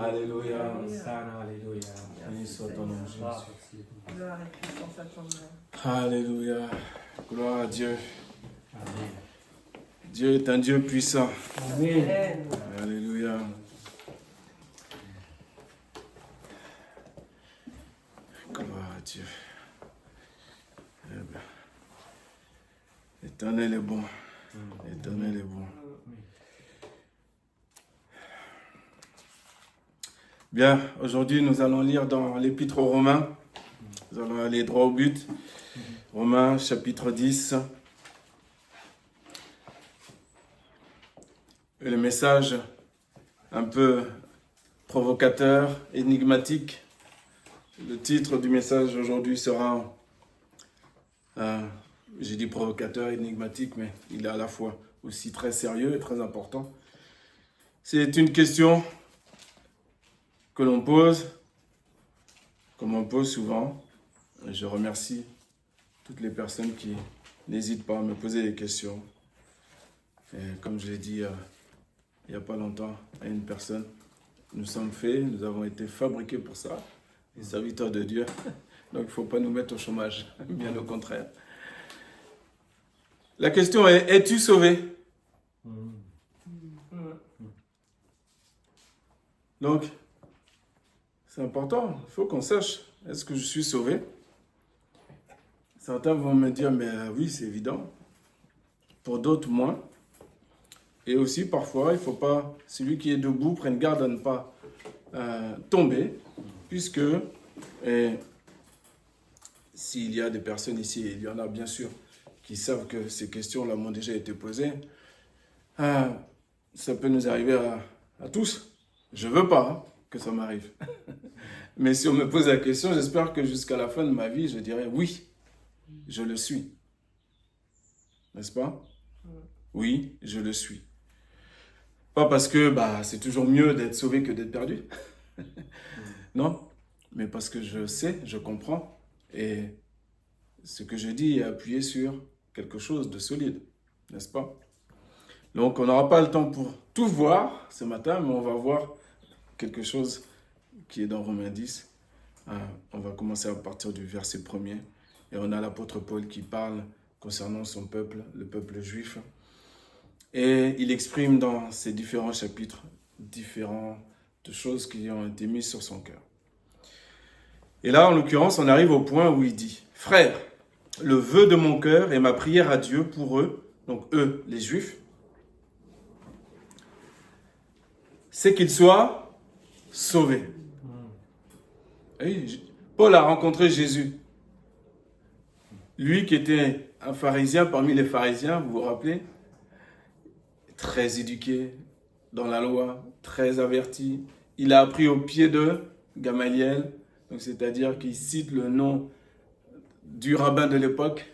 Alléluia. Sana, alléluia. Béni soit ton nom, Jésus. Gloire et puissance à ton nom. Alléluia. Gloire à Dieu. Amen. Dieu est un Dieu puissant. Amen. Alléluia. Gloire à Dieu. Eh bien, l'Éternel est bon. L'Éternel est bon. Bien, aujourd'hui nous allons lire dans l'Épître aux Romains. Nous allons aller droit au but. Romains chapitre 10. Et le message un peu provocateur, énigmatique. Le titre du message aujourd'hui sera, j'ai dit provocateur, énigmatique, mais il est à la fois aussi très sérieux et très important. C'est une question que l'on pose, comme on pose souvent. Et je remercie toutes les personnes qui n'hésitent pas à me poser des questions. Et comme je l'ai dit il n'y a pas longtemps à une personne, nous sommes faits, nous avons été fabriqués pour ça, les serviteurs de Dieu. Donc il ne faut pas nous mettre au chômage, bien au contraire. La question est, es-tu sauvé? Donc, c'est important, il faut qu'on sache, est-ce que je suis sauvé? Certains vont me dire, mais oui, c'est évident. Pour d'autres, moins. Et aussi, parfois, il ne faut pas, celui qui est debout, prenne garde à ne pas tomber, puisque s'il y a des personnes ici, et il y en a bien sûr, qui savent que ces questions-là m'ont déjà été posées, ça peut nous arriver à tous. Je ne veux pas que ça m'arrive. Mais si on me pose la question, j'espère que jusqu'à la fin de ma vie, je dirai oui, je le suis. N'est-ce pas? Oui, je le suis. Pas parce que c'est toujours mieux d'être sauvé que d'être perdu. Non, mais parce que je sais, je comprends. Et ce que je dis est appuyé sur quelque chose de solide. N'est-ce pas? Donc, on n'aura pas le temps pour tout voir ce matin, mais on va voir quelque chose qui est dans Romains 10. On va commencer à partir du verset 1er. Et on a l'apôtre Paul qui parle concernant son peuple, le peuple juif. Et il exprime dans ces différents chapitres différentes choses qui ont été mises sur son cœur. Et là, en l'occurrence, on arrive au point où il dit « Frères, le vœu de mon cœur et ma prière à Dieu pour eux, donc eux, les Juifs, c'est qu'ils soient sauvés. » Et Paul a rencontré Jésus. Lui qui était un pharisien parmi les pharisiens, vous vous rappelez? Très éduqué dans la loi, très averti. Il a appris au pied de Gamaliel, donc c'est-à-dire qu'il cite le nom du rabbin de l'époque,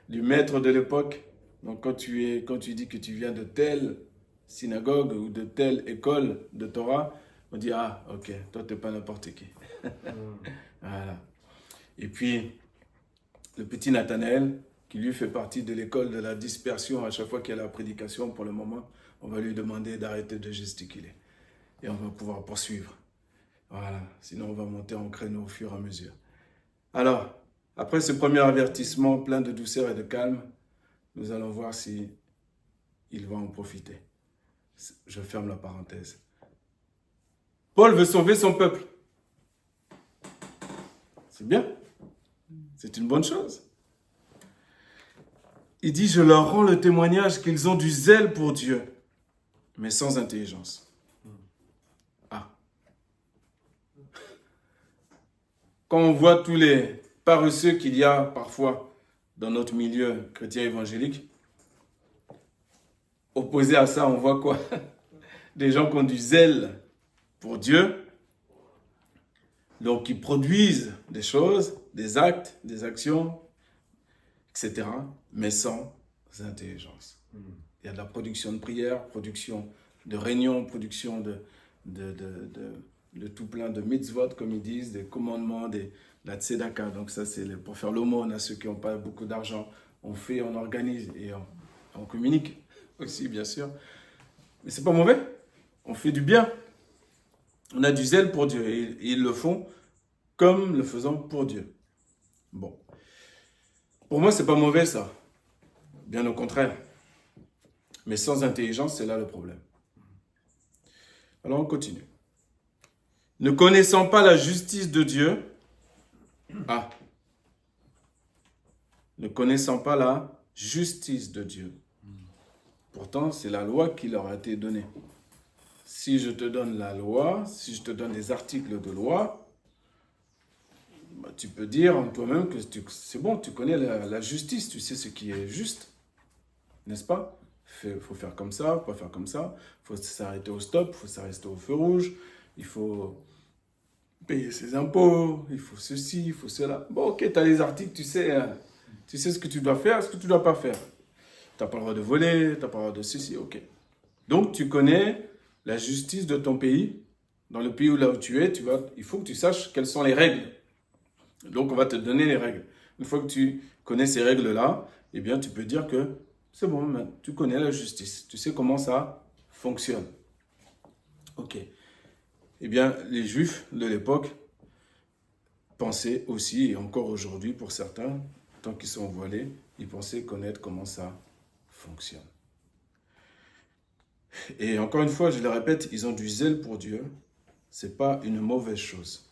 du maître de l'époque. Donc quand tu dis que tu viens de telle synagogue ou de telle école de Torah, on dit « Ah, ok, toi t'es pas n'importe qui. » Voilà. Et puis, le petit Nathanaël, qui lui fait partie de l'école de la dispersion, à chaque fois qu'il y a la prédication, pour le moment, on va lui demander d'arrêter de gesticuler. Et on va pouvoir poursuivre. Voilà, sinon on va monter en créneau au fur et à mesure. Alors, après ce premier avertissement plein de douceur et de calme, nous allons voir si il va en profiter. Je ferme la parenthèse. Paul veut sauver son peuple. C'est bien. C'est une bonne chose. Il dit, je leur rends le témoignage qu'ils ont du zèle pour Dieu, mais sans intelligence. Ah. Quand on voit tous les paresseux qu'il y a parfois dans notre milieu chrétien évangélique, opposé à ça, on voit quoi? Des gens qui ont du zèle pour Dieu, donc qui produisent des choses, des actes, des actions, etc., mais sans intelligence. Il y a de la production de prières, production de réunions, production de tout plein de mitzvot, comme ils disent, des commandements, de la tzedaka. Donc ça, c'est pour faire l'aumône à ceux qui n'ont pas beaucoup d'argent. On fait, on organise et on communique aussi, bien sûr. Mais c'est pas mauvais. On fait du bien. On a du zèle pour Dieu et ils le font comme le faisant pour Dieu. Bon. Pour moi, c'est pas mauvais ça. Bien au contraire. Mais sans intelligence, c'est là le problème. Alors on continue. Ne connaissant pas la justice de Dieu, ne connaissant pas la justice de Dieu. Pourtant, c'est la loi qui leur a été donnée. Si je te donne la loi, si je te donne des articles de loi, tu peux dire en toi-même que c'est bon, tu connais la justice, tu sais ce qui est juste, n'est-ce pas? Il faut faire comme ça, pas faire comme ça, il faut s'arrêter au stop, il faut s'arrêter au feu rouge, il faut payer ses impôts, il faut ceci, il faut cela. Bon, ok, tu as les articles, tu sais ce que tu dois faire, ce que tu ne dois pas faire. Tu n'as pas le droit de voler, tu n'as pas le droit de ceci, ok. Donc, tu connais la justice de ton pays. Dans le pays là où tu es, il faut que tu saches quelles sont les règles. Donc, on va te donner les règles. Une fois que tu connais ces règles-là, eh bien, tu peux dire que c'est bon, tu connais la justice. Tu sais comment ça fonctionne. Ok. Eh bien, les Juifs de l'époque pensaient aussi, et encore aujourd'hui pour certains, tant qu'ils sont voilés, ils pensaient connaître comment ça fonctionne. Et encore une fois, je le répète, ils ont du zèle pour Dieu. Ce n'est pas une mauvaise chose.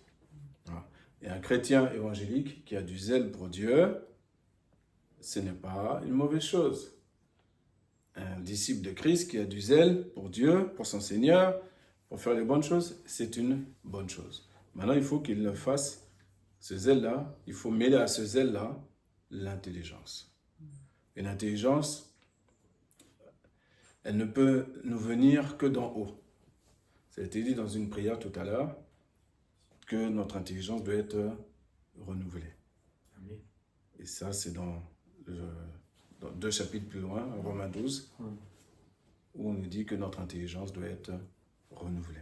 Et un chrétien évangélique qui a du zèle pour Dieu, ce n'est pas une mauvaise chose. Un disciple de Christ qui a du zèle pour Dieu, pour son Seigneur, pour faire les bonnes choses, c'est une bonne chose. Maintenant, il faut qu'il le fasse, ce zèle-là, il faut mêler à ce zèle-là l'intelligence. Et l'intelligence, elle ne peut nous venir que d'en haut. Ça a été dit dans une prière tout à l'heure, que notre intelligence doit être renouvelée. Amen. Et ça, c'est dans 2 chapitres plus loin, Romains 12, où on nous dit que notre intelligence doit être renouvelée.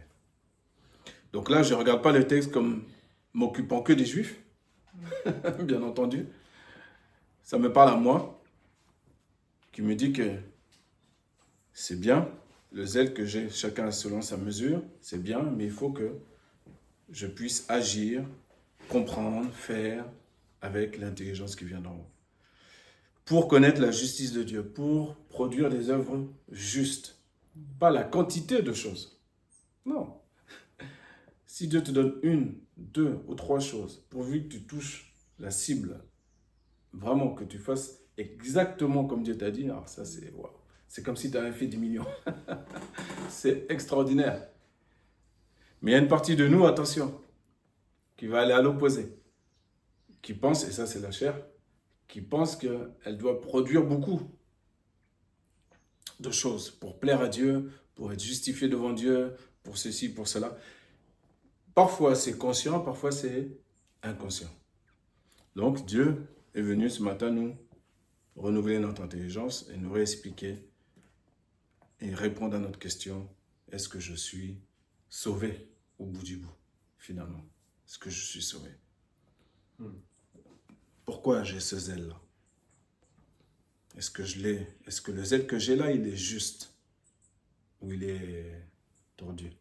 Donc là, je ne regarde pas le texte comme m'occupant que des Juifs, bien entendu. Ça me parle à moi, qui me dit que c'est bien, le zèle que j'ai, chacun selon sa mesure, c'est bien, mais il faut que je puisse agir, comprendre, faire avec l'intelligence qui vient d'en haut. Pour connaître la justice de Dieu, pour produire des œuvres justes. Pas la quantité de choses. Non. Si Dieu te donne 1, 2 ou 3 choses, pourvu que tu touches la cible, vraiment que tu fasses exactement comme Dieu t'a dit, alors ça c'est waouh. C'est comme si tu avais fait 10 millions. C'est extraordinaire. Mais il y a une partie de nous, attention, qui va aller à l'opposé, qui pense, et ça c'est la chair, qui pense qu'elle doit produire beaucoup de choses pour plaire à Dieu, pour être justifiée devant Dieu, pour ceci, pour cela. Parfois c'est conscient, parfois c'est inconscient. Donc Dieu est venu ce matin nous renouveler notre intelligence et nous réexpliquer et répondre à notre question, est-ce que je suis sauvé au bout du bout, finalement? Est-ce que je suis sauvé? Pourquoi j'ai ce zèle-là? Est-ce que je l'ai? Est-ce que le zèle que j'ai là, il est juste? Ou il est tordu?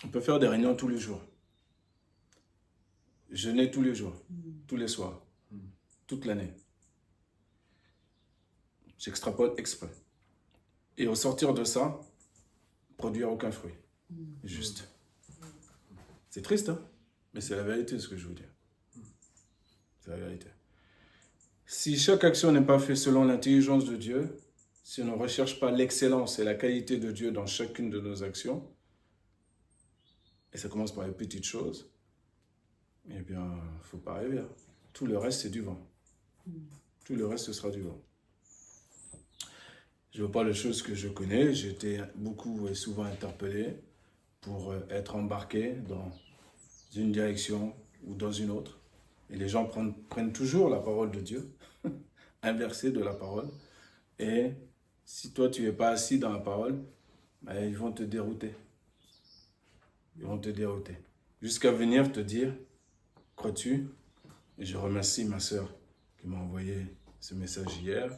On peut faire des réunions tous les jours. Jeûner tous les jours, tous les soirs, toute l'année. J'extrapole exprès. Et au sortir de ça, produire aucun fruit. Juste. C'est triste, hein? Mais c'est la vérité, ce que je veux dire. C'est la vérité. Si chaque action n'est pas faite selon l'intelligence de Dieu, si on ne recherche pas l'excellence et la qualité de Dieu dans chacune de nos actions, et ça commence par les petites choses, eh bien, il ne faut pas rêver. Hein. Tout le reste, c'est du vent. Tout le reste, ce sera du vent. Je vous parle de choses que je connais. J'ai été beaucoup et souvent interpellé pour être embarqué dans une direction ou dans une autre. Et les gens prennent toujours la parole de Dieu, un verset de la parole. Et si toi, tu n'es pas assis dans la parole, ben, ils vont te dérouter. Ils vont te dérouter. Jusqu'à venir te dire, crois-tu? Et je remercie ma sœur qui m'a envoyé ce message hier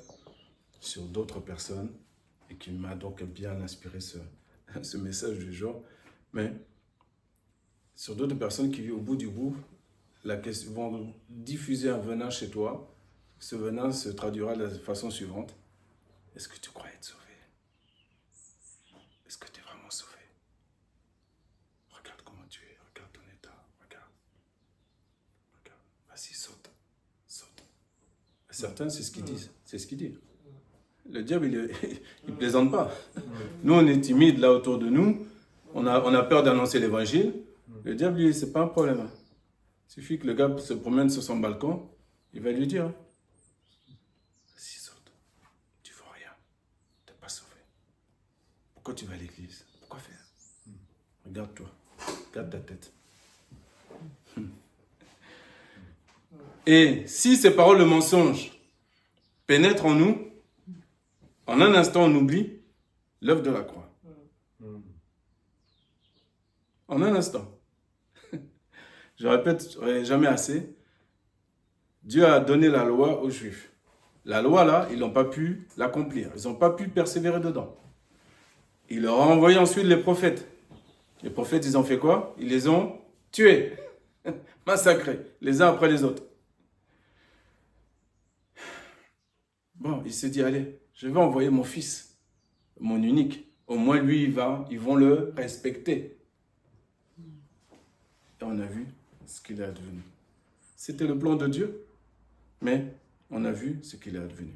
sur d'autres personnes et qui m'a donc bien inspiré ce message du jour. Mais sur d'autres personnes qui vivent au bout du bout, la question, vont diffuser un venin chez toi. Ce venin se traduira de la façon suivante. Est-ce que tu crois être sauvé? Est-ce que tu es vraiment sauvé? Regarde comment tu es, regarde ton état, regarde. Vas-y, saute. Certains, c'est ce qu'ils disent, c'est ce qu'ils disent. Le diable, il ne plaisante pas. Nous, on est timides là autour de nous, on a peur d'annoncer l'évangile. Le diable, lui, c'est pas un problème. Il suffit que le gars se promène sur son balcon, il va lui dire, vas-y, saute, tu ne vaux rien, tu n'es pas sauvé. Pourquoi tu vas à l'église? Pourquoi faire? Regarde-toi, regarde ta tête. Et si ces paroles de mensonge pénètrent en nous, en un instant, on oublie l'œuvre de la croix. En un instant. Je répète jamais assez. Dieu a donné la loi aux Juifs. La loi, là, ils n'ont pas pu l'accomplir. Ils n'ont pas pu persévérer dedans. Il leur a envoyé ensuite les prophètes. Les prophètes, ils ont fait quoi? Ils les ont tués, massacrés, les uns après les autres. Bon, il s'est dit, allez, je vais envoyer mon fils, mon unique. Au moins, lui, ils vont le respecter. Et on a vu ce qu'il est advenu. C'était le plan de Dieu, mais on a vu ce qu'il est advenu.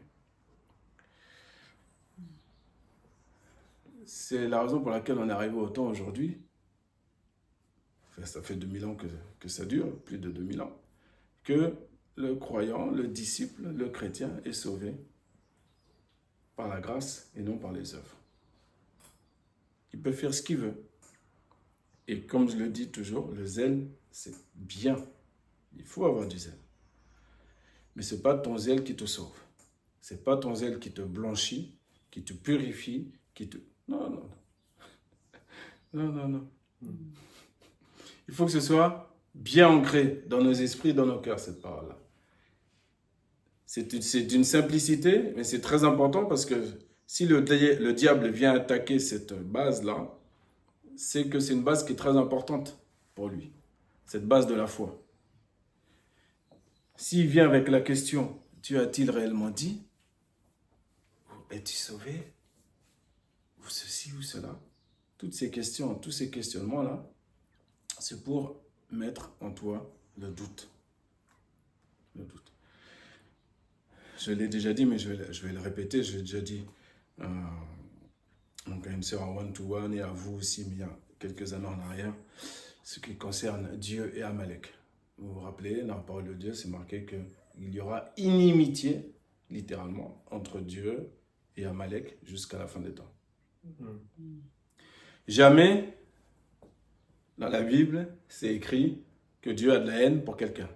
C'est la raison pour laquelle on est arrivé au temps aujourd'hui. Enfin, ça fait 2000 ans que ça dure, plus de 2000 ans, que le croyant, le disciple, le chrétien est sauvé par la grâce et non par les œuvres. Il peut faire ce qu'il veut. Et comme je le dis toujours, le zèle, c'est bien. Il faut avoir du zèle. Mais ce n'est pas ton zèle qui te sauve. Ce n'est pas ton zèle qui te blanchit, qui te purifie, qui te... Non, non, non. Non, non, non. Il faut que ce soit bien ancré dans nos esprits, dans nos cœurs, cette parole-là. C'est d'une simplicité, mais c'est très important parce que si le diable vient attaquer cette base-là, c'est que c'est une base qui est très importante pour lui. Cette base de la foi. S'il vient avec la question, Dieu a-t-il réellement dit? Es-tu sauvé? Ou ceci ou cela? Toutes ces questions, tous ces questionnements-là, c'est pour mettre en toi le doute. Le doute. Je l'ai déjà dit, mais je vais le répéter, je l'ai déjà dit donc à une sœur en one-to-one et à vous aussi, mais il y a quelques années en arrière, ce qui concerne Dieu et Amalek. Vous vous rappelez, dans la parole de Dieu, c'est marqué qu'il y aura inimitié, littéralement, entre Dieu et Amalek jusqu'à la fin des temps. Jamais, dans la Bible, c'est écrit que Dieu a de la haine pour quelqu'un.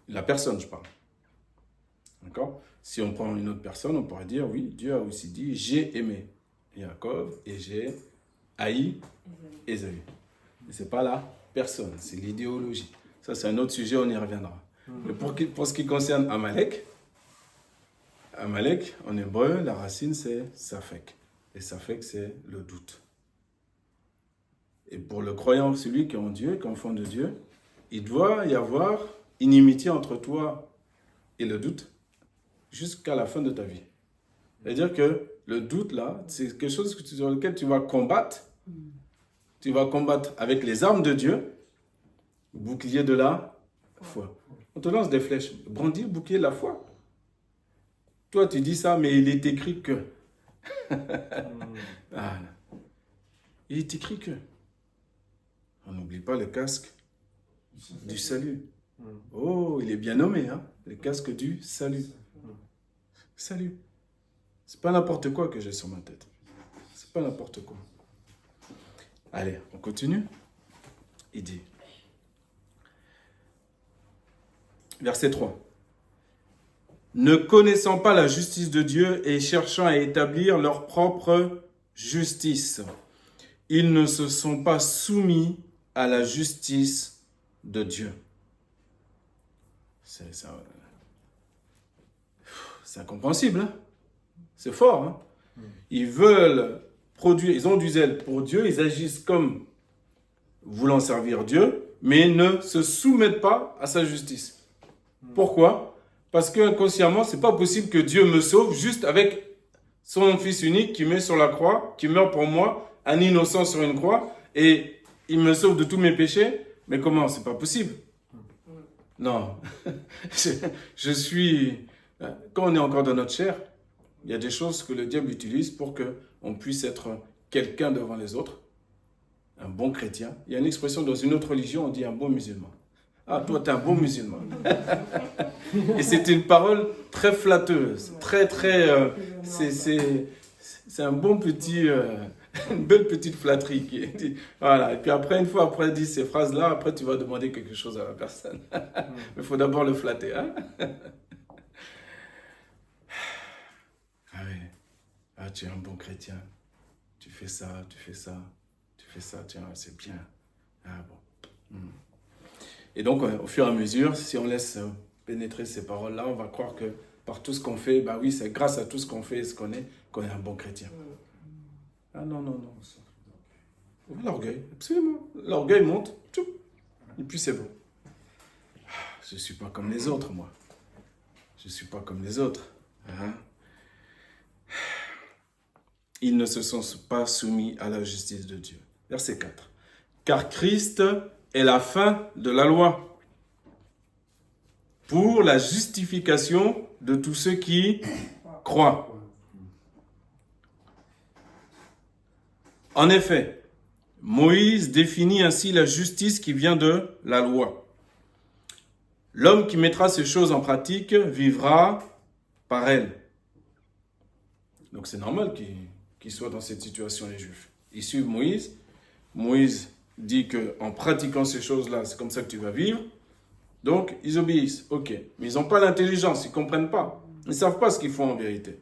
La personne, je parle. D'accord? Si on prend une autre personne, on pourrait dire, oui, Dieu a aussi dit, j'ai aimé Jacob et j'ai haï Ésaü. Mais ce n'est pas la personne, c'est l'idéologie. Ça, c'est un autre sujet, on y reviendra. Mais pour ce qui concerne Amalek, en hébreu, la racine, c'est Safek. Et Safek, c'est le doute. Et pour le croyant, celui qui est en Dieu, qui est enfant de Dieu, il doit y avoir inimitié entre toi et le doute jusqu'à la fin de ta vie. C'est-à-dire que le doute, là, c'est quelque chose sur lequel tu vas combattre. Tu vas combattre avec les armes de Dieu, bouclier de la foi. On te lance des flèches. Brandis le bouclier de la foi. Toi, tu dis ça, mais il est écrit que. Ah, il est écrit que. On n'oublie pas le casque du salut. Oh, il est bien nommé, hein? Le casque du salut. Salut. C'est pas n'importe quoi que j'ai sur ma tête. C'est pas n'importe quoi. Allez, on continue. Il dit, verset 3. Ne connaissant pas la justice de Dieu et cherchant à établir leur propre justice, ils ne se sont pas soumis à la justice de Dieu. C'est incompréhensible, hein? C'est fort, hein? Ils veulent produire, ils ont du zèle pour Dieu, ils agissent comme voulant servir Dieu, mais ne se soumettent pas à sa justice. Pourquoi? Parce qu'inconsciemment, c'est pas possible que Dieu me sauve juste avec son Fils unique qui met sur la croix, qui meurt pour moi, un innocent sur une croix, et il me sauve de tous mes péchés. Mais comment? C'est pas possible. Non. je suis... Quand on est encore dans notre chair, il y a des choses que le diable utilise pour qu'on puisse être quelqu'un devant les autres, un bon chrétien. Il y a une expression dans une autre religion, on dit un bon musulman. Ah, toi, tu es un bon musulman. Et c'est une parole très flatteuse, c'est un bon petit, une belle petite flatterie qui est dit. Voilà. Et puis après, une fois après dit ces phrases-là, après tu vas demander quelque chose à la personne. Mais il faut d'abord le flatter. Hein? Ah oui. Ah, tu es un bon chrétien. Tu fais ça, tu fais ça, tu fais ça, tiens, c'est bien. Ah bon. Et donc, au fur et à mesure, si on laisse pénétrer ces paroles-là, on va croire que par tout ce qu'on fait, bah oui, c'est grâce à tout ce qu'on fait et ce qu'on est un bon chrétien. Ah non, non, non. L'orgueil, absolument. L'orgueil monte, et puis c'est bon. Je ne suis pas comme les autres, moi. Je ne suis pas comme les autres. Hein? Ils ne se sont pas soumis à la justice de Dieu. Verset 4. Car Christ est la fin de la loi pour la justification de tous ceux qui croient. En effet, Moïse définit ainsi la justice qui vient de la loi. L'homme qui mettra ces choses en pratique vivra par elles. Donc c'est normal qu'ils soient dans cette situation, les Juifs. Ils suivent Moïse. Moïse dit qu'en pratiquant ces choses-là, c'est comme ça que tu vas vivre. Donc, ils obéissent. Ok. Mais ils n'ont pas l'intelligence, ils ne comprennent pas. Ils ne savent pas ce qu'ils font en vérité.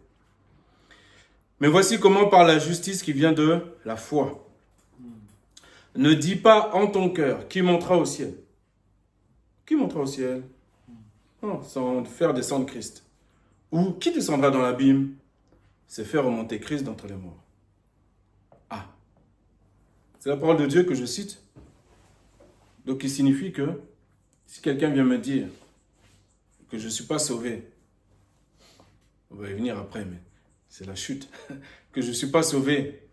Mais voici comment par la justice qui vient de la foi. Ne dis pas en ton cœur, qui montera au ciel? Qui montera au ciel? Non, sans faire descendre Christ. Ou qui descendra dans l'abîme? C'est faire remonter Christ d'entre les morts. Ah, c'est la parole de Dieu que je cite. Donc il signifie que si quelqu'un vient me dire que je ne suis pas sauvé, on va y venir après, mais c'est la chute, que je ne suis pas sauvé,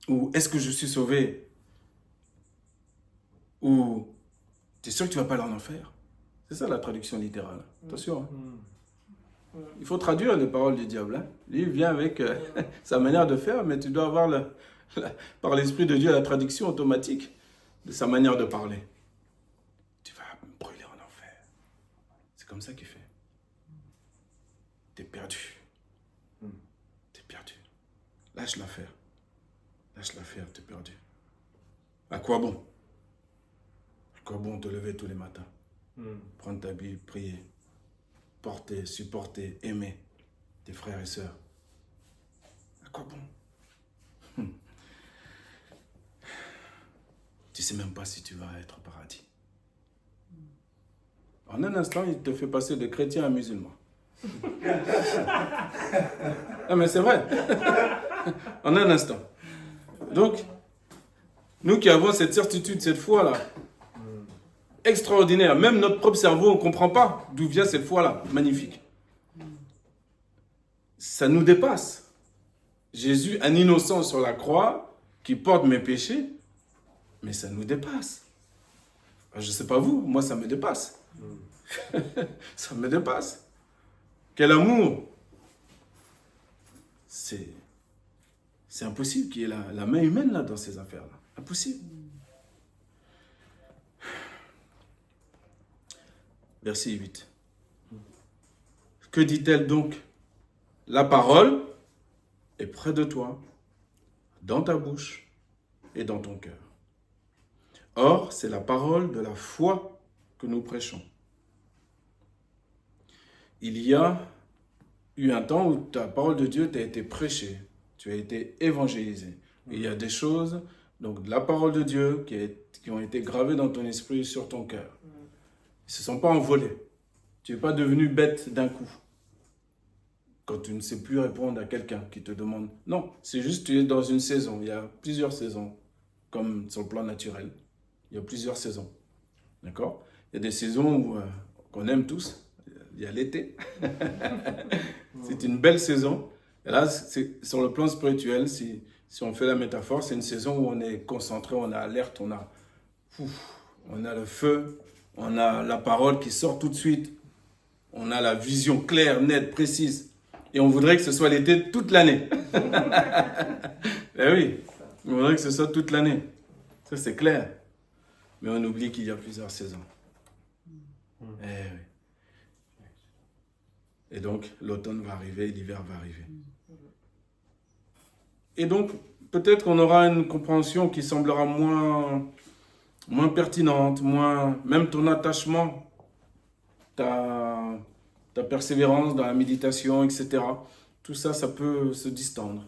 ou est-ce que je suis sauvé, ou tu es sûr que tu ne vas pas aller en enfer? C'est ça la traduction littérale. Attention. Hein. Il faut traduire les paroles du diable. Hein. Lui, il vient avec sa manière de faire, mais tu dois avoir, par l'Esprit de Dieu, la traduction automatique de sa manière de parler. Tu vas me brûler en enfer. C'est comme ça qu'il fait. T'es perdu. T'es perdu. Lâche l'affaire. Lâche l'affaire, t'es perdu. À quoi bon? À quoi bon te lever tous les matins? Prendre ta Bible, prier. Porter, supporter, aimer tes frères et sœurs. À quoi bon? Tu ne sais même pas si tu vas être au paradis. En un instant, il te fait passer de chrétien à musulman. Ah mais c'est vrai. En un instant. Donc, nous qui avons cette certitude, cette foi-là, extraordinaire, même notre propre cerveau, on ne comprend pas d'où vient cette foi-là, magnifique. Ça nous dépasse. Jésus, un innocent sur la croix, qui porte mes péchés, mais ça nous dépasse. Je ne sais pas vous, moi ça me dépasse. Ça me dépasse. Quel amour! C'est impossible qu'il y ait la main humaine là dans ces affaires-là. Impossible. Verset 8. Que dit-elle donc? La parole est près de toi, dans ta bouche et dans ton cœur. Or, c'est la parole de la foi que nous prêchons. Il y a eu un temps où ta parole de Dieu t'a été prêchée, tu as été évangélisé. Et il y a des choses, donc de la parole de Dieu, qui ont été gravées dans ton esprit, sur ton cœur. Ils ne se sont pas envolés. Tu n'es pas devenu bête d'un coup. quand tu ne sais plus répondre à quelqu'un qui te demande. Non, c'est juste tu es dans une saison. Il y a plusieurs saisons, comme sur le plan naturel. Il y a plusieurs saisons. D'accord? Il y a des saisons où, qu'on aime tous. Il y a l'été. C'est une belle saison. Et là, sur le plan spirituel, si on fait la métaphore, c'est une saison où on est concentré, on est alerte, on a le feu, on a la parole qui sort tout de suite, on a la vision claire, nette, précise. Et on voudrait que ce soit l'été toute l'année. Eh oui, on voudrait que ce soit toute l'année. Ça, c'est clair. Mais on oublie qu'il y a plusieurs saisons. Eh oui. Et donc, l'automne va arriver, l'hiver va arriver. Et donc, peut-être qu'on aura une compréhension qui semblera moins pertinente, même ton attachement, ta persévérance dans la méditation, etc. Tout ça, ça peut se distendre.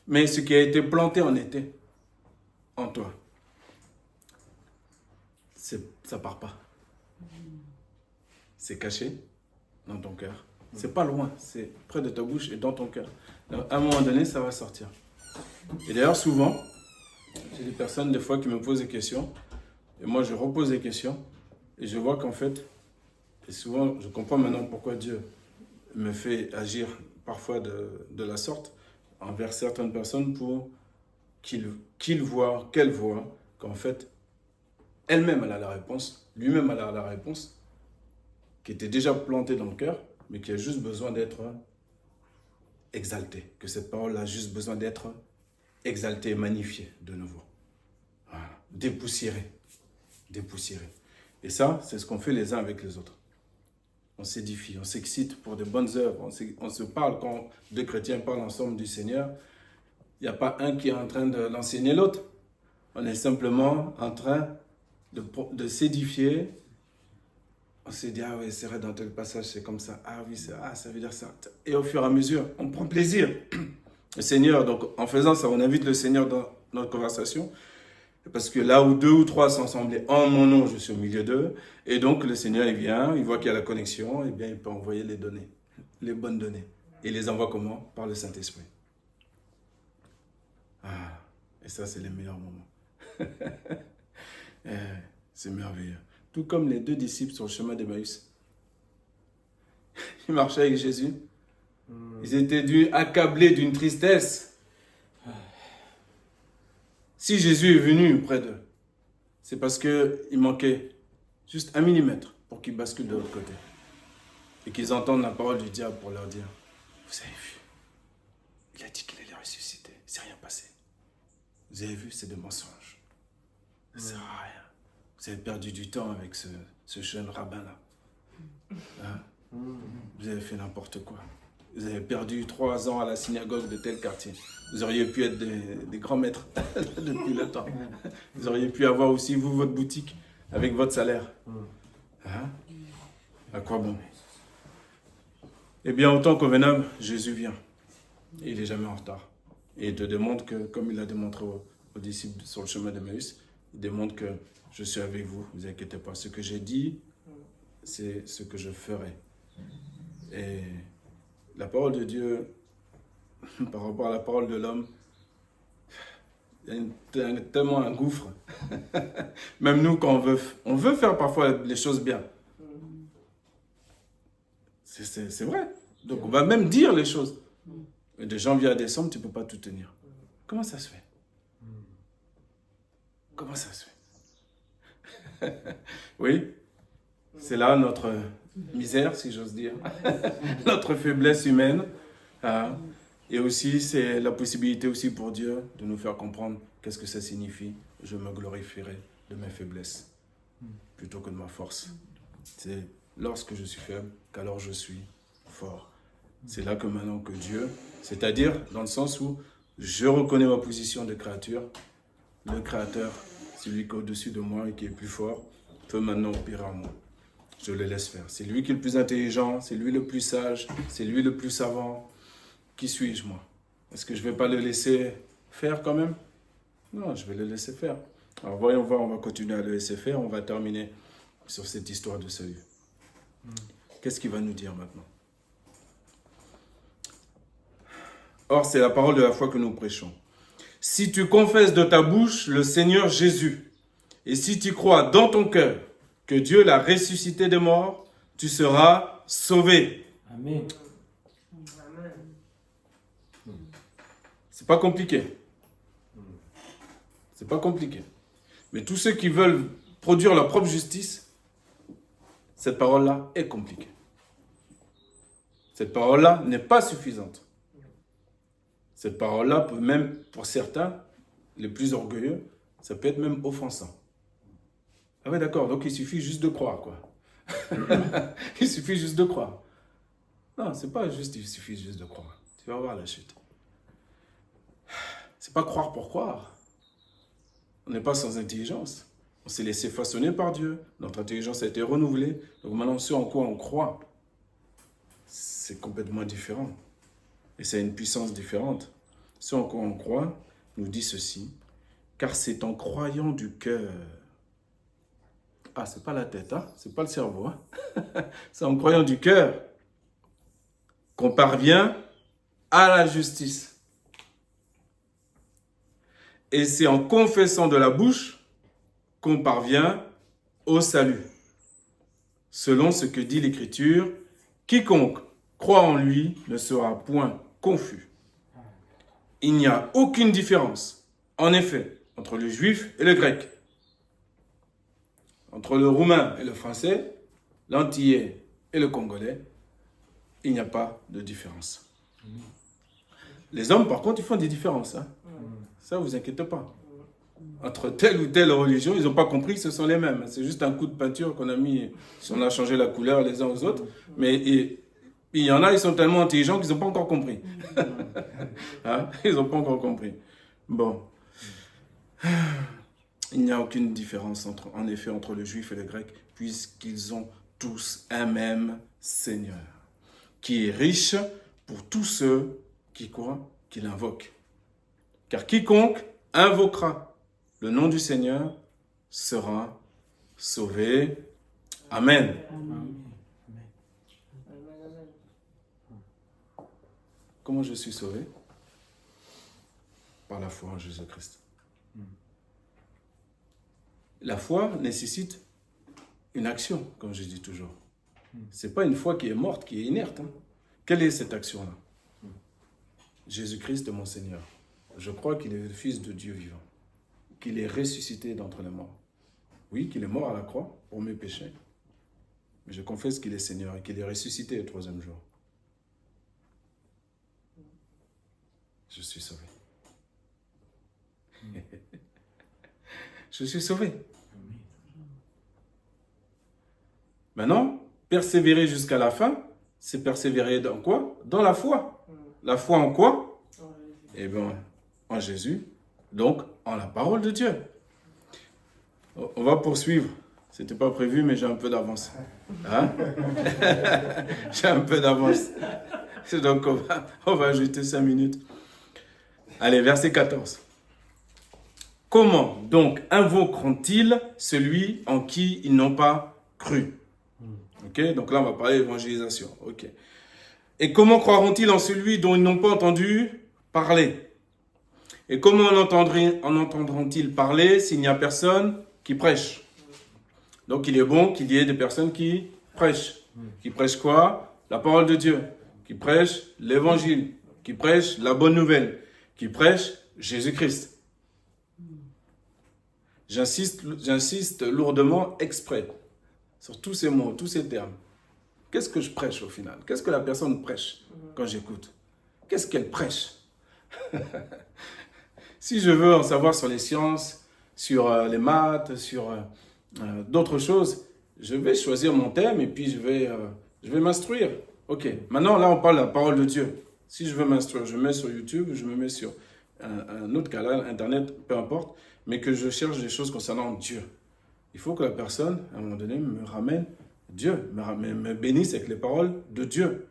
Mais ce qui a été planté en été, en toi, ça part pas. C'est caché dans ton cœur. C'est pas loin, c'est près de ta bouche et dans ton cœur. À un moment donné, ça va sortir. Et d'ailleurs, souvent, j'ai des personnes des fois qui me posent des questions, et moi je repose des questions, et je vois qu'en fait, et souvent je comprends maintenant pourquoi Dieu me fait agir parfois de la sorte envers certaines personnes pour qu'ils voient, qu'elles voient, qu'en fait, elle-même elle a la réponse, lui-même elle a la réponse, qui était déjà plantée dans le cœur, mais qui a juste besoin d'être exaltée, que cette parole a juste besoin d'être exaltée et magnifiée de nouveau. Voilà. Dépoussiérée. Et ça, c'est ce qu'on fait les uns avec les autres. On s'édifie, on s'excite pour de bonnes œuvres, on se parle quand deux chrétiens parlent ensemble du Seigneur. Il n'y a pas un qui est en train de l'enseigner l'autre. On est simplement en train de s'édifier. On s'est dit, ah oui, c'est vrai, dans tel passage, c'est comme ça. Ah oui, ça veut dire ça. Et au fur et à mesure, on prend plaisir. Le Seigneur, donc en faisant ça, on invite le Seigneur dans notre conversation. Parce que là où 2 ou 3 sont assemblés en mon nom, je suis au milieu d'eux. Et donc le Seigneur, il vient, il voit qu'il y a la connexion, et bien il peut envoyer les données, les bonnes données. Et il les envoie comment? Par le Saint-Esprit. Ah, et ça, c'est les meilleurs moments. C'est merveilleux. Tout comme les 2 disciples sur le chemin d'Emmaüs. Ils marchaient avec Jésus. Ils étaient accablés d'une tristesse. Si Jésus est venu près d'eux, c'est parce qu'il manquait juste 1 millimètre pour qu'ils basculent de l'autre côté. Et qu'ils entendent la parole du diable pour leur dire, vous avez vu, il a dit qu'il allait ressusciter, il ne s'est rien passé. Vous avez vu, c'est des mensonges. Ça ne sert à rien. Vous avez perdu du temps avec ce jeune rabbin-là. Hein? Vous avez fait n'importe quoi. Vous avez perdu 3 ans à la synagogue de tel quartier. Vous auriez pu être des grands maîtres depuis le temps. Vous auriez pu avoir aussi, vous, votre boutique avec votre salaire. Hein? À quoi bon? Eh bien, en tant convenable, Jésus vient. Et il n'est jamais en retard. Et il te demande que, comme il l'a démontré aux disciples sur le chemin d'Emmaüs, il démontre que je suis avec vous, ne vous inquiétez pas. Ce que j'ai dit, c'est ce que je ferai. Et la parole de Dieu, par rapport à la parole de l'homme, il y a tellement un gouffre. Même nous, quand on veut faire parfois les choses bien. C'est vrai. Donc on va même dire les choses. Mais de janvier à décembre, tu ne peux pas tout tenir. Comment ça se fait? Comment ça se fait? Oui, c'est là notre misère, si j'ose dire, notre faiblesse humaine. Et aussi, c'est la possibilité aussi pour Dieu de nous faire comprendre qu'est-ce que ça signifie. Je me glorifierai de mes faiblesses plutôt que de ma force. C'est lorsque je suis faible qu'alors je suis fort. C'est là que maintenant que Dieu, c'est-à-dire dans le sens où je reconnais ma position de créature, le Créateur, celui qui est au-dessus de moi et qui est plus fort, peut maintenant opérer en moi. Je le laisse faire. C'est lui qui est le plus intelligent, c'est lui le plus sage, c'est lui le plus savant. Qui suis-je, moi? Est-ce que je ne vais pas le laisser faire quand même? Non, je vais le laisser faire. Alors voyons voir, on va continuer à le laisser faire. On va terminer sur cette histoire de salut. Qu'est-ce qu'il va nous dire maintenant? Or, c'est la parole de la foi que nous prêchons. Si tu confesses de ta bouche le Seigneur Jésus, et si tu crois dans ton cœur que Dieu l'a ressuscité des morts, tu seras sauvé. Amen. Amen. C'est pas compliqué. C'est pas compliqué. Mais tous ceux qui veulent produire leur propre justice, cette parole-là est compliquée. Cette parole-là n'est pas suffisante. Cette parole-là peut même, pour certains, les plus orgueilleux, ça peut être même offensant. Ah ouais, d'accord, donc il suffit juste de croire, quoi. Il suffit juste de croire. Non, c'est pas juste, il suffit juste de croire. Tu vas voir la chute. C'est pas croire pour croire. On n'est pas sans intelligence. On s'est laissé façonner par Dieu. Notre intelligence a été renouvelée. Donc maintenant, ce en quoi on croit, c'est complètement différent. Et c'est une puissance différente. Ce en quoi on croit nous dit ceci. Car c'est en croyant du cœur. Ah, c'est pas la tête, hein? C'est pas le cerveau. Hein? C'est en croyant du cœur qu'on parvient à la justice. Et c'est en confessant de la bouche qu'on parvient au salut. Selon ce que dit l'Écriture, quiconque croit en lui ne sera point confus. Il n'y a aucune différence, en effet, entre le juif et le grec, entre le roumain et le français, l'antillais et le congolais. Il n'y a pas de différence. Les hommes, par contre, ils font des différences. Hein. Ça, vous inquiétez pas. Entre telle ou telle religion, ils n'ont pas compris que ce sont les mêmes. C'est juste un coup de peinture qu'on a mis, si on a changé la couleur les uns aux autres. Mais il y en a, ils sont tellement intelligents qu'ils n'ont pas encore compris. Hein? Ils n'ont pas encore compris. Bon. Il n'y a aucune différence, en effet, entre le juif et le grec, puisqu'ils ont tous un même Seigneur, qui est riche pour tous ceux qui croient, qui l'invoquent. Car quiconque invoquera le nom du Seigneur sera sauvé. Amen. Comment je suis sauvé? Par la foi en Jésus-Christ. La foi nécessite une action, comme je dis toujours. Ce n'est pas une foi qui est morte, qui est inerte. Hein. Quelle est cette action-là? Jésus-Christ est mon Seigneur. Je crois qu'il est le Fils de Dieu vivant, qu'il est ressuscité d'entre les morts. Oui, qu'il est mort à la croix pour mes péchés. Mais je confesse qu'il est Seigneur et qu'il est ressuscité le 3e jour. Je suis sauvé. Je suis sauvé. Maintenant, persévérer jusqu'à la fin, c'est persévérer dans quoi? Dans la foi. La foi en quoi? Eh bien, en Jésus, donc en la parole de Dieu. On va poursuivre. C'était pas prévu, mais j'ai un peu d'avance. Hein? J'ai un peu d'avance. Donc, on va ajouter 5 minutes. Allez, verset 14. Comment donc invoqueront-ils celui en qui ils n'ont pas cru? Ok, donc là, on va parler d'évangélisation. Ok. Et comment croiront-ils en celui dont ils n'ont pas entendu parler? Et comment en entendront-ils parler s'il n'y a personne qui prêche? Donc, il est bon qu'il y ait des personnes qui prêchent. Qui prêchent quoi? La parole de Dieu. Qui prêchent l'évangile. Qui prêchent la bonne nouvelle. Qui prêchent Jésus-Christ. J'insiste lourdement exprès sur tous ces mots, tous ces termes. Qu'est-ce que je prêche au final? Qu'est-ce que la personne prêche quand j'écoute? Qu'est-ce qu'elle prêche? Si je veux en savoir sur les sciences, sur les maths, sur d'autres choses, je vais choisir mon thème et puis je vais m'instruire. Ok, maintenant là on parle de la parole de Dieu. Si je veux m'instruire, je me mets sur YouTube, je me mets sur un autre canal, Internet, peu importe, mais que je cherche des choses concernant Dieu. Il faut que la personne, à un moment donné, me ramène Dieu, me bénisse avec les paroles de Dieu.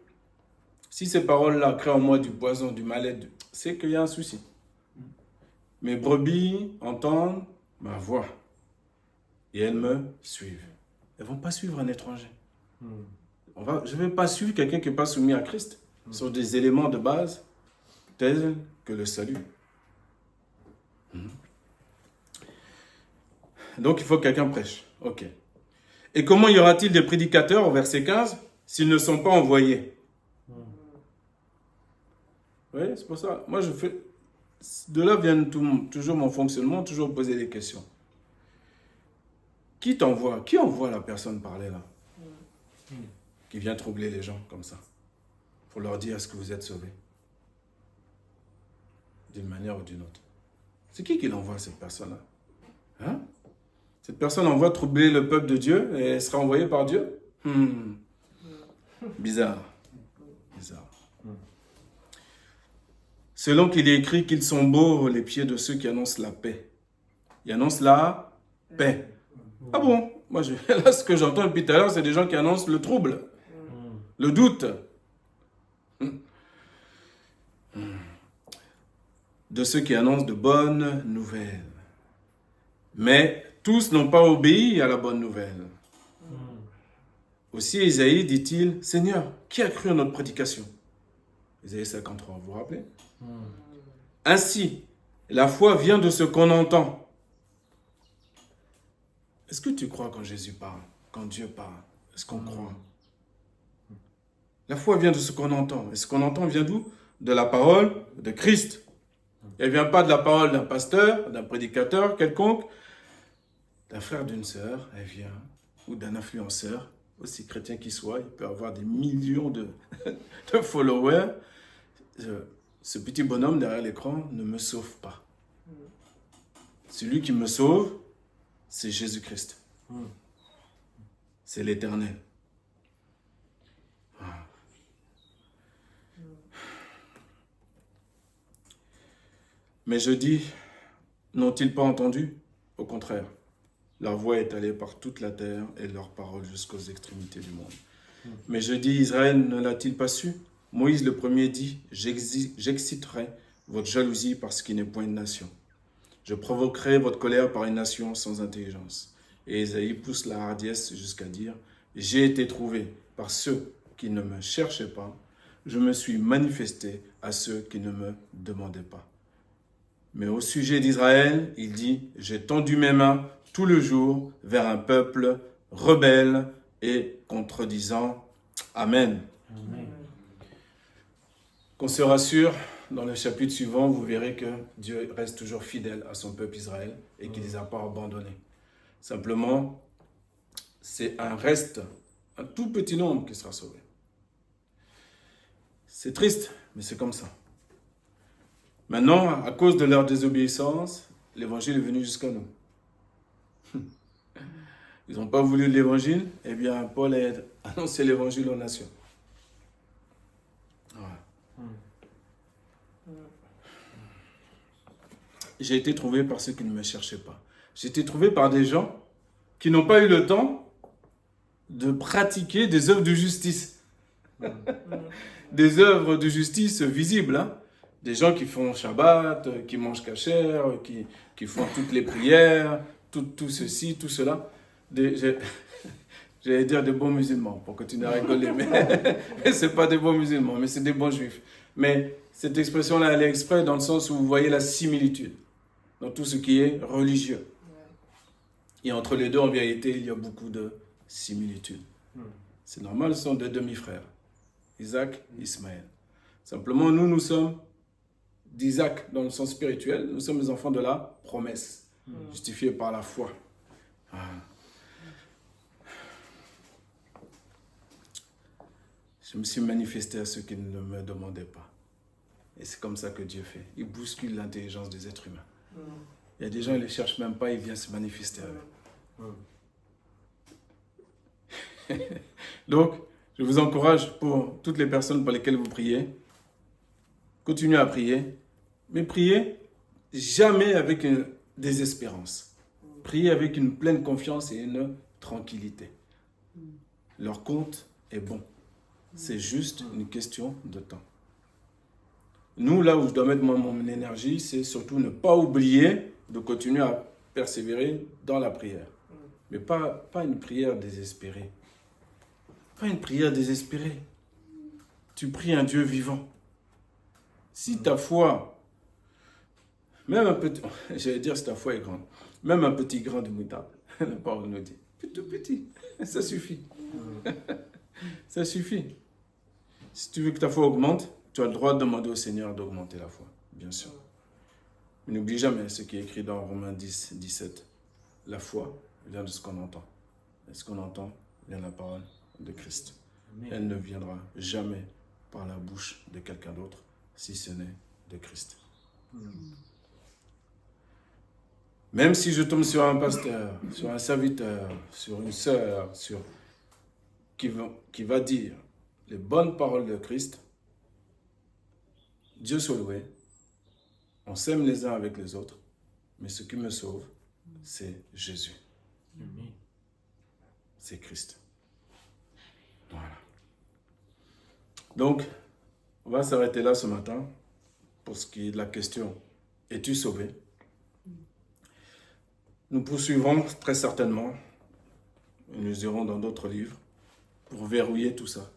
Si ces paroles-là créent en moi du poison, du mal-être, c'est qu'il y a un souci. Mes brebis entendent ma voix et elles me suivent. Elles ne vont pas suivre un étranger. Je ne vais pas suivre quelqu'un qui n'est pas soumis à Christ sur des éléments de base. tel que le salut. Donc il faut que quelqu'un prêche. Ok. Et comment y aura-t-il des prédicateurs, au verset 15, s'ils ne sont pas envoyés? Oui, c'est pour ça. Moi, je fais... De là vient toujours mon fonctionnement, toujours poser des questions. Qui t'envoie? Qui envoie la personne parler là? Qui vient troubler les gens comme ça, pour leur dire est-ce que vous êtes sauvés? D'une manière ou d'une autre. C'est qui l'envoie, cette personne-là? Hein? Cette personne envoie troubler le peuple de Dieu et elle sera envoyée par Dieu? Bizarre. Bizarre. Selon qu'il est écrit qu'ils sont beaux les pieds de ceux qui annoncent la paix. Ils annoncent la paix. Ah bon? Moi, là, ce que j'entends depuis tout à l'heure, c'est des gens qui annoncent le trouble, le doute. De ceux qui annoncent de bonnes nouvelles. Mais tous n'ont pas obéi à la bonne nouvelle. Aussi, Isaïe dit-il, Seigneur, qui a cru à notre prédication? Isaïe 53, vous vous rappelez? Ainsi, la foi vient de ce qu'on entend. Est-ce que tu crois quand Jésus parle, quand Dieu parle? Est-ce qu'on croit? La foi vient de ce qu'on entend. Et ce qu'on entend vient d'où? De la parole de Christ. Elle ne vient pas de la parole d'un pasteur, d'un prédicateur quelconque, d'un frère, d'une sœur, elle vient, ou d'un influenceur, aussi chrétien qu'il soit, il peut avoir des millions de followers. Ce petit bonhomme derrière l'écran ne me sauve pas. Celui qui me sauve, c'est Jésus-Christ. C'est l'Éternel. Mais je dis, n'ont-ils pas entendu? Au contraire, leur voix est allée par toute la terre et leur parole jusqu'aux extrémités du monde. Mais je dis, Israël ne l'a-t-il pas su? Moïse le premier dit, j'exciterai votre jalousie parce qu'il n'est point une nation. Je provoquerai votre colère par une nation sans intelligence. Et Isaïe pousse la hardiesse jusqu'à dire, j'ai été trouvé par ceux qui ne me cherchaient pas. Je me suis manifesté à ceux qui ne me demandaient pas. Mais au sujet d'Israël, il dit, j'ai tendu mes mains tout le jour vers un peuple rebelle et contredisant. Amen. Amen. Qu'on se rassure, dans le chapitre suivant, vous verrez que Dieu reste toujours fidèle à son peuple Israël et qu'il ne les a pas abandonnés. Simplement, c'est un reste, un tout petit nombre qui sera sauvé. C'est triste, mais c'est comme ça. Maintenant, à cause de leur désobéissance, l'évangile est venu jusqu'à nous. Ils n'ont pas voulu l'évangile, eh bien, Paul a annoncé l'évangile aux nations. Voilà. J'ai été trouvé par ceux qui ne me cherchaient pas. J'ai été trouvé par des gens qui n'ont pas eu le temps de pratiquer des œuvres de justice. Des œuvres de justice visibles, hein. Des gens qui font Shabbat, qui mangent kasher, qui font toutes les prières, tout ceci, tout cela. J'allais dire des bons musulmans, pour continuer à rigoler, mais ce n'est pas des bons musulmans, mais c'est des bons juifs. Mais cette expression-là, elle est exprès dans le sens où vous voyez la similitude dans tout ce qui est religieux. Et entre les deux, en vérité, il y a beaucoup de similitudes. C'est normal, ce sont deux demi-frères, Isaac et Ismaël. Simplement, nous sommes d'Isaac dans le sens spirituel, nous sommes les enfants de la promesse, justifiés par la foi. Je me suis manifesté à ceux qui ne me demandaient pas. Et c'est comme ça que Dieu fait. Il bouscule l'intelligence des êtres humains. Il y a des gens, ils ne les cherchent même pas, il vient se manifester à eux. Donc, je vous encourage pour toutes les personnes pour lesquelles vous priez, continuez à prier, mais priez jamais avec une désespérance. Priez avec une pleine confiance et une tranquillité. Leur compte est bon. C'est juste une question de temps. Nous, là où je dois mettre mon énergie, c'est surtout ne pas oublier de continuer à persévérer dans la prière. Mais pas une prière désespérée. Pas une prière désespérée. Tu pries un Dieu vivant. Si ta foi, même un petit, j'allais dire si ta foi est grande, même un petit grain de moutarde, la parole nous dit, tout petit, ça suffit. Ça suffit. Si tu veux que ta foi augmente, tu as le droit de demander au Seigneur d'augmenter la foi, bien sûr. Mais n'oublie jamais ce qui est écrit dans Romains 10, 17. La foi vient de ce qu'on entend. Et ce qu'on entend vient de la parole de Christ. Elle ne viendra jamais par la bouche de quelqu'un d'autre, si ce n'est de Christ. Même si je tombe sur un pasteur, sur un serviteur, sur une sœur, qui va dire les bonnes paroles de Christ, Dieu soit loué, on s'aime les uns avec les autres, mais ce qui me sauve, c'est Jésus. C'est Christ. Voilà. Donc, on va s'arrêter là ce matin pour ce qui est de la question « Es-tu sauvé ?» Nous poursuivrons très certainement, et nous irons dans d'autres livres, pour verrouiller tout ça.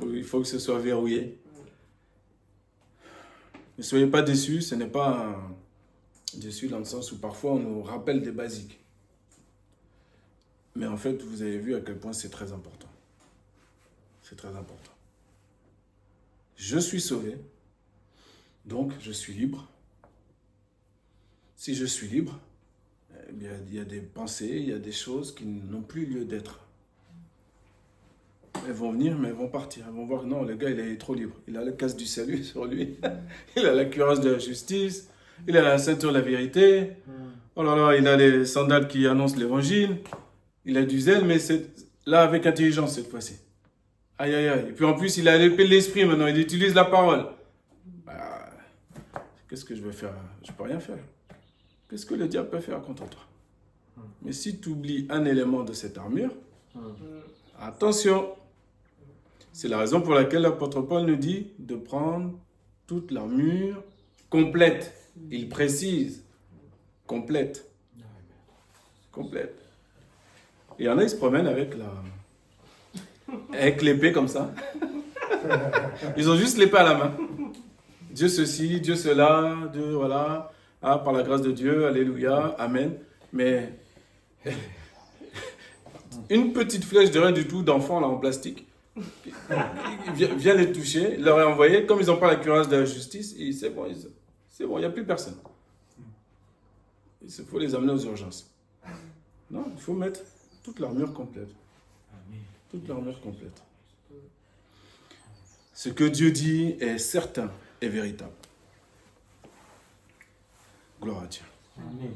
Il faut que ce soit verrouillé. Ne soyez pas déçus, ce n'est pas déçu dans le sens où parfois on nous rappelle des basiques. Mais en fait, vous avez vu à quel point c'est très important. C'est très important. Je suis sauvé, donc je suis libre. Si je suis libre, eh bien, il y a des pensées, il y a des choses qui n'ont plus lieu d'être. Elles vont venir, mais elles vont partir. Elles vont voir, non, le gars, il est trop libre. Il a le casque du salut sur lui. Il a la cuirasse de la justice. Il a la ceinture de la vérité. Oh là là, il a les sandales qui annoncent l'évangile. Il a du zèle, mais c'est là avec intelligence cette fois-ci. Aïe, aïe, aïe. Et puis en plus, il a l'épée de l'esprit maintenant. Il utilise la parole. Bah, qu'est-ce que je vais faire? Je ne peux rien faire. Qu'est-ce que le diable peut faire contre toi? Mais si tu oublies un élément de cette armure, attention. C'est la raison pour laquelle l'apôtre Paul nous dit de prendre toute l'armure complète. Il précise, complète. Complète. Et il y en a, ils se promènent avec l'épée comme ça. Ils ont juste l'épée à la main. Dieu ceci, Dieu cela, Dieu voilà. Ah, par la grâce de Dieu, alléluia, amen. Mais une petite flèche de rien du tout d'enfant là en plastique, vient les toucher, leur est envoyé, comme ils n'ont pas la cuirasse de la justice, c'est bon, il n'y a plus personne. Il faut les amener aux urgences. Non, il faut mettre toute l'armure complète. Toute l'armure complète. Ce que Dieu dit est certain et véritable. Gloire à Dieu. Amen.